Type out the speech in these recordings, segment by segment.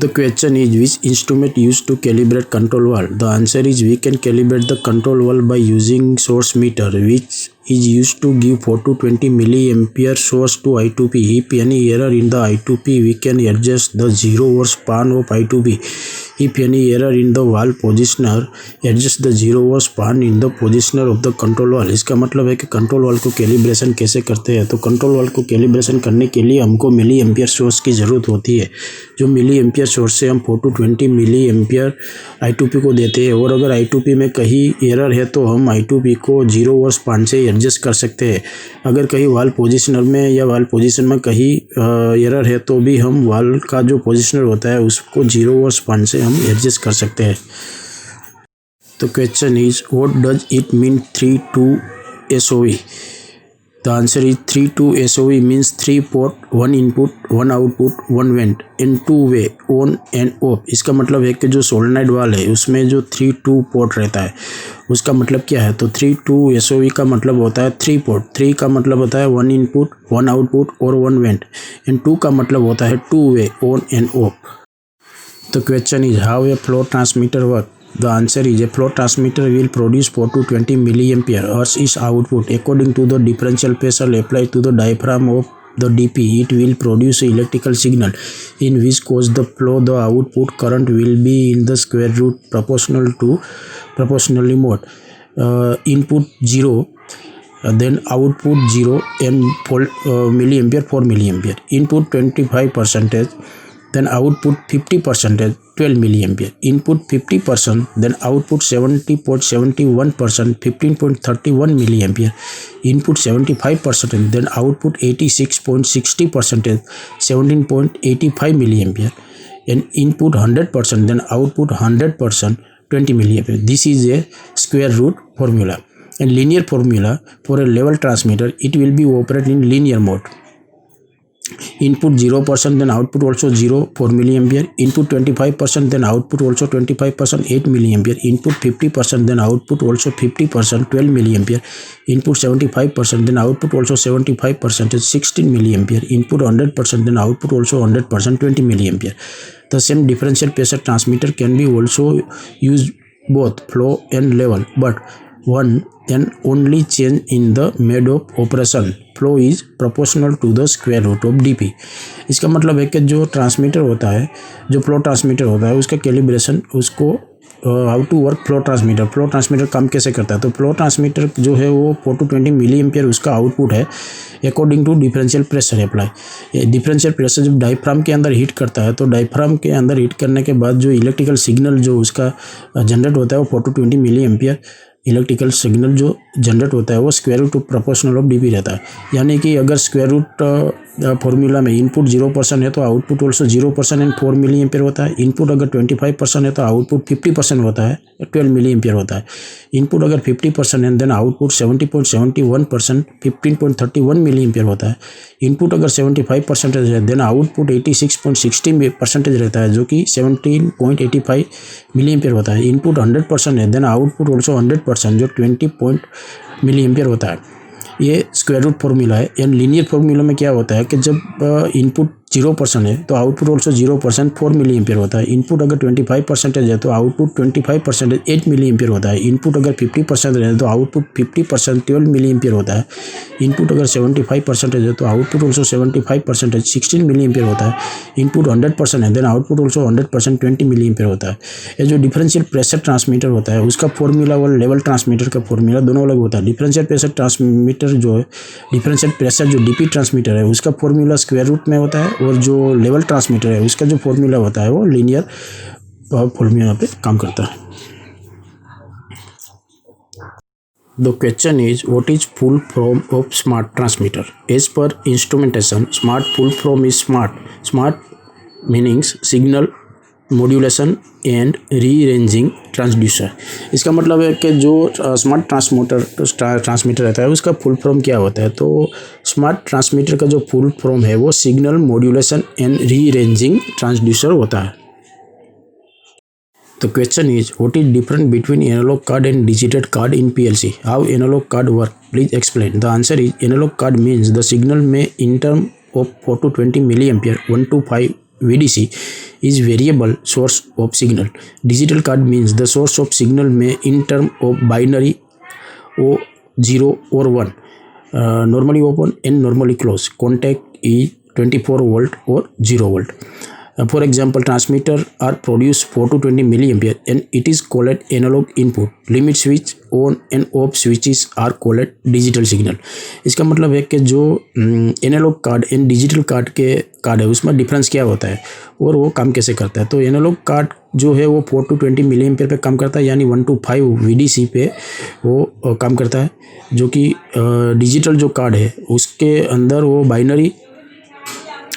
The question is, which instrument used to calibrate control valve? The answer is, we can calibrate the control valve by using source meter, which is used to give 4 to 20 milliampere source to I2P. If any error in the I2P, we can adjust the 0 over span of I2P. If any error in the valve positioner, adjust the 0 over span in the positioner of the control valve. इसका मतलब है कि control valve को calibration कैसे करते हैं। तो control valve को कैलिब्रेशन करने के लिए हमको मिली एम्पियर सोर्स की ज़रूरत होती है। जो मिली एम्पियर सोर्स से हम 4 to 20 मिली एम्पियर I2P को देते हैं, और अगर I2P में कहीं एरर है तो हम I2P को 0 ओवर स्पान से एडजस्ट कर सकते हैं। अगर कहीं वाल्व पोजिशनर में या वाल्व पोजिशन में कहीं एरर है तो भी हम वाल्व का जो पोजिशनर होता है उसको 0 ओवर स्पान से हम एडजस्ट कर सकते हैं। तो question is, what does it mean 3-2 SOV? The answer is 3-2 SOV means 3 port, 1 input, 1 output, 1 vent in 2 way on and off। इसका मतलब है कि जो सोलेनॉइड वाल्व है उसमें जो 3-2 पोर्ट रहता है उसका मतलब क्या है। तो 3-2 SOV का मतलब होता है 3 पोर्ट। 3 का मतलब होता है 1 इनपुट, 1 आउटपुट और 1 वेंट, एंड 2 का मतलब होता है 2 वे on end of. The question is, how a flow transmitter works? The answer is, a flow transmitter will produce 4 to 20 milliampere as its output. According to the differential pressure applied to the diaphragm of the DP, it will produce an electrical signal in which cause the flow. The output current will be in the square root proportionally mode. Input 0, then output 0 and milliampere 4 milliampere. Input 25%, then output 50%, 12 milliampere. Input 50%, then output 70.71%, 15.31 milliampere. Input 75%, then output 86.60%, 17.85 milliampere. And input 100%, then output 100%, 20 milliampere. This is a square root formula. And linear formula for a level transmitter, it will be operate in linear mode. Input 0%, then output also 0, 4 milliampere. Input 25%, then output also 25%, 8 milliampere. Input 50%, then output also 50%, 12 milliampere. Input 75%, then output also 75%, 16 milliampere. Input 100%, then output also 100%, 20 milliampere. The same differential pressure transmitter can be also used both flow and level, but one and only change in the mode of operation. Flow is proportional to the square root of dp. इसका मतलब है कि जो transmitter होता है, जो flow transmitter होता है, उसका कैलिब्रेशन, उसको how to work flow transmitter. Flow transmitter काम कैसे करता है? तो फ्लो ट्रांसमीटर जो है वो 4 to 20 मिली एम्पियर उसका आउटपुट है according to differential pressure apply. Differential pressure जब डायफ्राम के अंदर हीट करता है तो डायफ्राम के अंदर हीट करने के बाद जो इलेक्ट्रिकल सिग्नल जो उसका जनरेट होता है वो 4 to 20 milli ampere electrical signal जो जनरेट होता है वो square root proportional of DP रहता है। यानी कि अगर स्क्वायर रूट फॉर्मूला में इनपुट 0% है तो output also 0% and 4 milli ampere होता है। इनपुट अगर 25% है तो आउटपुट 50% होता है, 12 मिली एम्पियर होता है। इनपुट अगर 50% है देन आउटपुट 70.71%, 15.31 मिली एम्पियर होता है। इनपुट अगर 75% है देन आउटपुट 86.60% रहता है जो कि 17.85 मिली एम्पियर होता है। इनपुट 100% है देन आउटपुट ऑल्सो 100% जो 20 मिली एम्पियर होता है। ये स्क्वायर रूट फॉर्मूला है। एंड लीनियर फॉर्मूला में क्या होता है कि जब इनपुट 0% है तो आउटपुट ऑल्सो 0%, 4 मिली एम्पियर होता है। इनपुट अगर 25% है तो आउटपुट 25%, 8 मिली एम्पियर होता है। इनपुट अगर 50% है तो आउटपुट 50%, 12 मिली एम्पियर होता है। इनपुट अगर 75% है तो आउटपुट ऑल्सो 75%, 16 मिली एम्पियर होता है। इनपुट 100% है then output also 100%, 20 milli ampere होता है। ये जो डिफरेंशियल प्रेशर ट्रांसमीटर होता है उसका फॉर्मूला और लेवल ट्रांसमीटर का फॉर्मूला दोनों अलग होता है। डिफरेंशियल प्रेशर ट्रांसमीटर जो है, डिफरेंशियल प्रेशर जो डीपी ट्रांसमीटर है उसका फॉर्मूला स्क्वायर रूट में होता है, और जो लेवल ट्रांसमीटर है उसका जो फॉर्मूला होता है वो लीनियर फॉर्मूला पे काम करता है। The question is, what is full form of smart transmitter? As per instrumentation, smart full form is smart. Smart meanings signal modulation and rearranging transducer. इसका मतलब है कि जो स्मार्ट ट्रांसमीटर रहता है उसका फुल फॉर्म क्या होता है। तो स्मार्ट ट्रांसमीटर का जो फुल फॉर्म है वो signal modulation and rearranging transducer होता है। The question is, what is different between analog card and digital card in PLC? How analog card work? Please explain. The answer is, analog card means the signal may in term of 4 to 20 milliampere, 1 to 5 VDC is variable source of signal. Digital card means the source of signal may in term of binary or 0 or 1, normally open and normally closed. Contact is 24 volt or 0 volt. For example, transmitter are produce 4 to 20 milliampere and it is called analog input. Limit switch on and off switches are called digital signal. इसका मतलब है कि जो analog card and digital card है उसमें difference क्या होता है और वो काम कैसे करता है. तो एनालॉग कार्ड जो है वो 4 to 20 मिलीएम्पेयर पे काम करता है, यानी 1 to 5 VDC पे वो काम करता है. जो कि डिजिटल जो कार्ड है उसके अंदर वो बाइनरी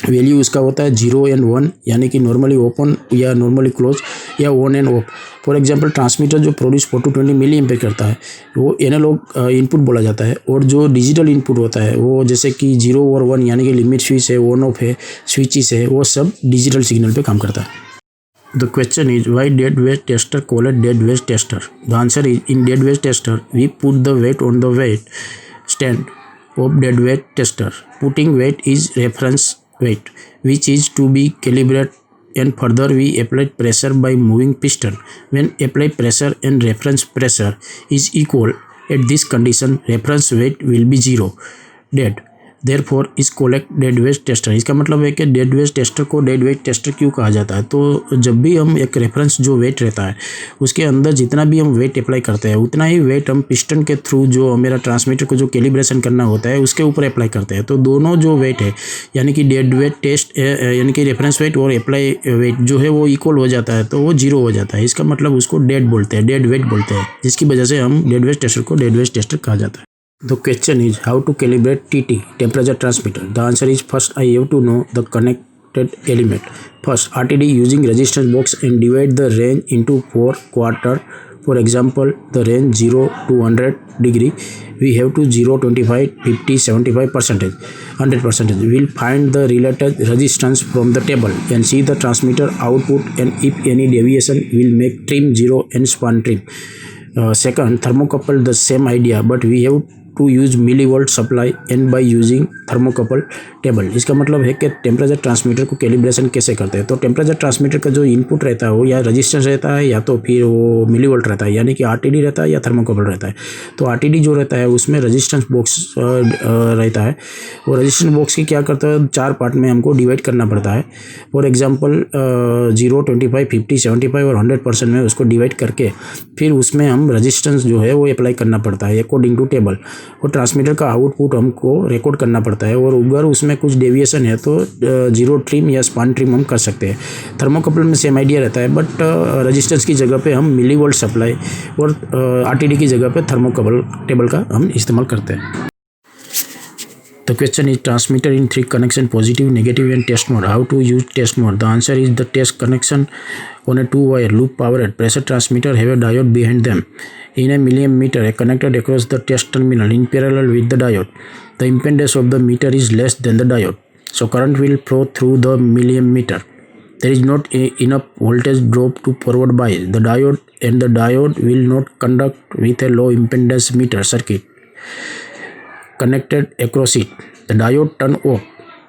वैल्यू उसका होता है 0 एंड 1, यानी कि नॉर्मली ओपन या नॉर्मली क्लोज या on end of. For example, transmitter जो प्रोड्यूस 4 to 20 मिली एम्पेयर करता है वो एनालॉग इनपुट बोला जाता है, और जो डिजिटल इनपुट होता है वो जैसे कि 0 और 1 यानी कि लिमिट स्विच है, ऑन ऑफ है, स्विचेस है, वो सब डिजिटल सिग्नल पे काम करता है. The question is, why dead weight tester called dead weight tester? The answer is, in dead weight tester we put the weight on the weight stand of dead weight tester. Putting weight is reference weight which is to be calibrated, and further we apply pressure by moving piston. When applied pressure and reference pressure is equal, at this condition reference weight will be 0, dead. Therefore is called dead weight tester. इसका मतलब है कि dead weight tester को dead weight tester क्यों कहा जाता है. तो जब भी हम एक रेफरेंस जो वेट रहता है उसके अंदर जितना भी हम वेट अप्लाई करते हैं उतना ही वेट हम पिस्टन के थ्रू जो मेरा ट्रांसमीटर को जो कैलिब्रेशन करना होता है उसके ऊपर अप्लाई करते हैं. तो दोनों जो वेट है यानी कि डेड वेट टेस्ट यानी कि रेफरेंस वेट और अप्लाई वेट जो है वो इक्वल हो जाता है, तो वो 0 हो जाता है. इसका मतलब उसको डेड बोलते हैं, डेड वेट बोलते हैं, जिसकी वजह से हम डेड वेट टेस्टर को डेड वेट टेस्टर कहा जाता है. The question is, how to calibrate TT, temperature transmitter. The answer is, first I have to know the connected element. First, RTD using resistance box and divide the range into 4 quarter. For example, the range 0 to 100 degree, we have to 0, 25, 50, 75%, 100%. We'll find the related resistance from the table and see the transmitter output, and if any deviation, we'll make trim 0 and span trim. Second, thermocouple, the same idea, but we have to use millivolt supply and by using thermocouple table. इसका मतलब है कि temperature transmitter को calibration कैसे करते हैं. तो temperature transmitter का जो इनपुट रहता है वो या रजिस्टेंस रहता है या तो फिर वो मिलीवोल्ट रहता है, यानी कि आरटीडी रहता है या थर्मोकपल रहता है. तो आरटीडी जो रहता है उसमें रजिस्टेंस बॉक्स रहता है. वो रजिस्टेंस बॉक्स की क्या करता है, 4 पार्ट में हमको डिवाइड करना पड़ता है. फॉर एग्जाम्पल 0, 25, 50, 75 और 100% में उसको डिवाइड करके फिर उसमें हम रजिस्टेंस जो है वो अप्लाई करना पड़ता है अकॉर्डिंग टू टेबल. और ट्रांसमीटर का आउटपुट हमको रिकॉर्ड करना पड़ता है, और अगर उसमें कुछ डेविएशन है तो 0 ट्रिम या स्पान ट्रिम हम कर सकते हैं. थर्मोकपल में सेम आइडिया रहता है, बट रजिस्टेंस की जगह पे हम मिलीवोल्ट सप्लाई और आरटीडी की जगह पे थर्मोकपल टेबल का हम इस्तेमाल करते हैं. The question is, transmitter in 3 connection, positive, negative and test mode. How to use test mode? The answer is, the test connection on a 2-wire loop powered pressure transmitter have a diode behind them. In a milliammeter connected across the test terminal in parallel with the diode. The impedance of the meter is less than the diode, so current will flow through the milliammeter. There is not enough voltage drop to forward bias the diode, and the diode will not conduct with a low impedance meter circuit connected across it. The diode turn off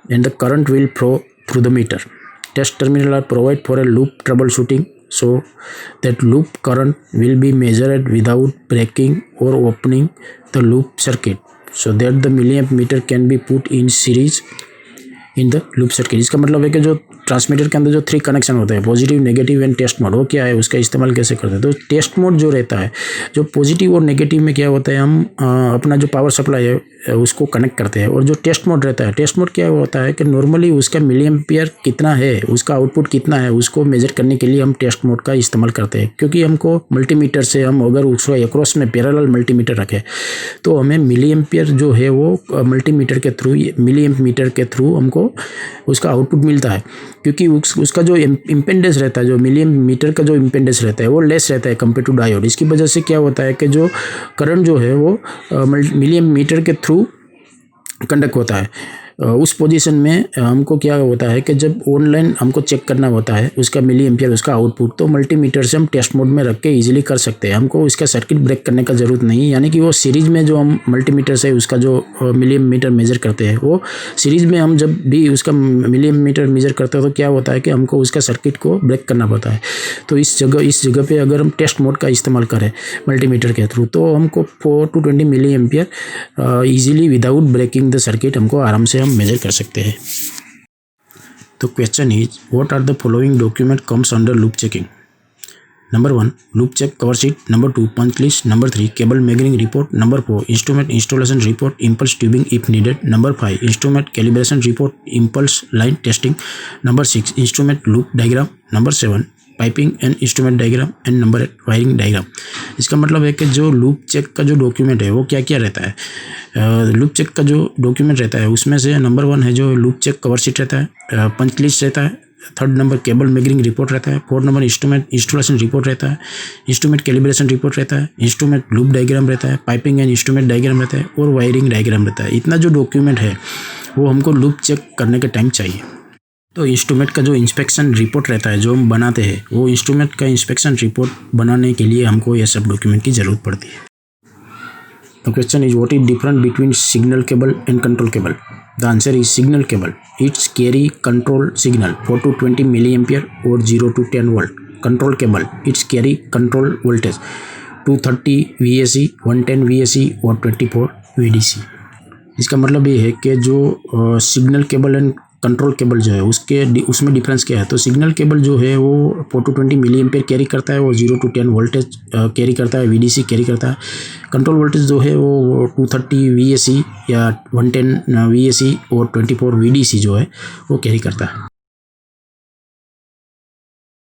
and the current will flow through the meter. Test terminal are provided for a loop troubleshooting, so that loop current will be measured without breaking or opening the loop circuit, so that the milliamp meter can be put in series in the loop circuit. इसका मतलब है कि जो transmitter के अंदर जो 3 connection होते हैं, positive, negative and test mode, वो क्या है, उसका इस्तेमाल कैसे करते हैं. तो टेस्ट मोड जो रहता है, जो पॉजिटिव और नेगेटिव में क्या होता है, हम अपना जो पावर सप्लाई है उसको कनेक्ट करते हैं. और जो टेस्ट मोड रहता है, टेस्ट मोड क्या होता है कि नॉर्मली उसका मिलीएम्पियर कितना है, उसका आउटपुट कितना है, उसको मेजर करने के लिए हम टेस्ट मोड का इस्तेमाल करते हैं. क्योंकि हमको मल्टीमीटर से हम अगर उसको अक्रॉस में पैरेलल मल्टीमीटर रखें तो हमें मिलीएम्पियर जो है वो मल्टीमीटर के थ्रू, मिलीएम्प मीटर के थ्रू हमको उसका आउटपुट मिलता है. क्योंकि उसका जो इम्पेडेंस रहता है, जो मिलियम मीटर का जो इम्पेडेंस रहता है वो लेस रहता है कंपेयर टू डायोड. इसकी वजह से क्या होता है कि जो करंट जो है वो मिलियम मीटर के थ्रू कंडक्ट होता है. उस पोजीशन में हमको क्या होता है कि जब ऑनलाइन हमको चेक करना होता है उसका मिली एम्पियर उसका आउटपुट, तो मल्टीमीटर से हम टेस्ट मोड में रख के इजीली कर सकते हैं। हमको इसका सर्किट ब्रेक करने का ज़रूरत नहीं, यानी कि वो सीरीज़ में जो हम मल्टीमीटर से उसका जो मिली एम्मीटर मेजर करते हैं, वो सीरीज़ में हम जब भी उसका मिली एम्मीटर मेजर करते हैं तो क्या होता है कि हमको उसका सर्किट को ब्रेक करना पड़ता है। तो इस जगह पे अगर हम टेस्ट मोड का इस्तेमाल करें मल्टीमीटर के थ्रू, तो हमको 4 to 20 milli ampere easily without breaking the circuit हमको आराम से हम मेजर कर सकते हैं। तो question is what are the following document comes under loop checking. Number 1 loop check cover sheet, number 2 punch list, number 3 cable measuring report, number 4 instrument installation report, impulse tubing if needed, number 5 instrument calibration report, impulse line testing, number 6 instrument loop diagram, number 7 piping and instrument diagram and number 8 wiring diagram. इसका मतलब है कि जो loop check का जो document है वो क्या क्या रहता है। लूप चेक का जो डॉक्यूमेंट रहता है उसमें से नंबर 1 है जो लूप चेक कवर शीट रहता है, पंच लिस्ट रहता है, 3rd number cable measuring report रहता है, 4th number instrument installation report रहता है, इंस्ट्रूमेंट कैलिब्रेशन रिपोर्ट रहता है, इंस्ट्रूमेंट लूप डायग्राम रहता है, पाइपिंग एंड इंस्ट्रूमेंट डायग्राम रहता है और वायरिंग डायग्राम रहता है। इतना जो डॉक्यूमेंट है वो हमको लूप चेक करने के टाइम चाहिए। तो इंस्ट्रूमेंट का जो इंस्पेक्शन रिपोर्ट रहता है जो हम बनाते हैं, वो इंस्ट्रूमेंट का इंस्पेक्शन रिपोर्ट बनाने के लिए हमको ये सब डॉक्यूमेंट की ज़रूरत पड़ती है। The question is what is different between signal cable and control cable? The answer is signal cable. It's carry control signal 4 to 20 milliampere or 0 to 10 volt. Control cable, it's carry control voltage 230 VAC, 110 VAC और 24 VDC. इसका मतलब ये है कि जो signal cable and control cable जो है उसमें डिफरेंस क्या है। तो सिग्नल केबल जो है वो 4 to 20 मिली एम्पियर कैरी करता है और 0 to 10 वोल्टेज कैरी करता है, VDC कैरी करता है। कंट्रोल वोल्टेज जो है वो 230 VAC या 110 VAC और 24 VDC जो है वो कैरी करता है।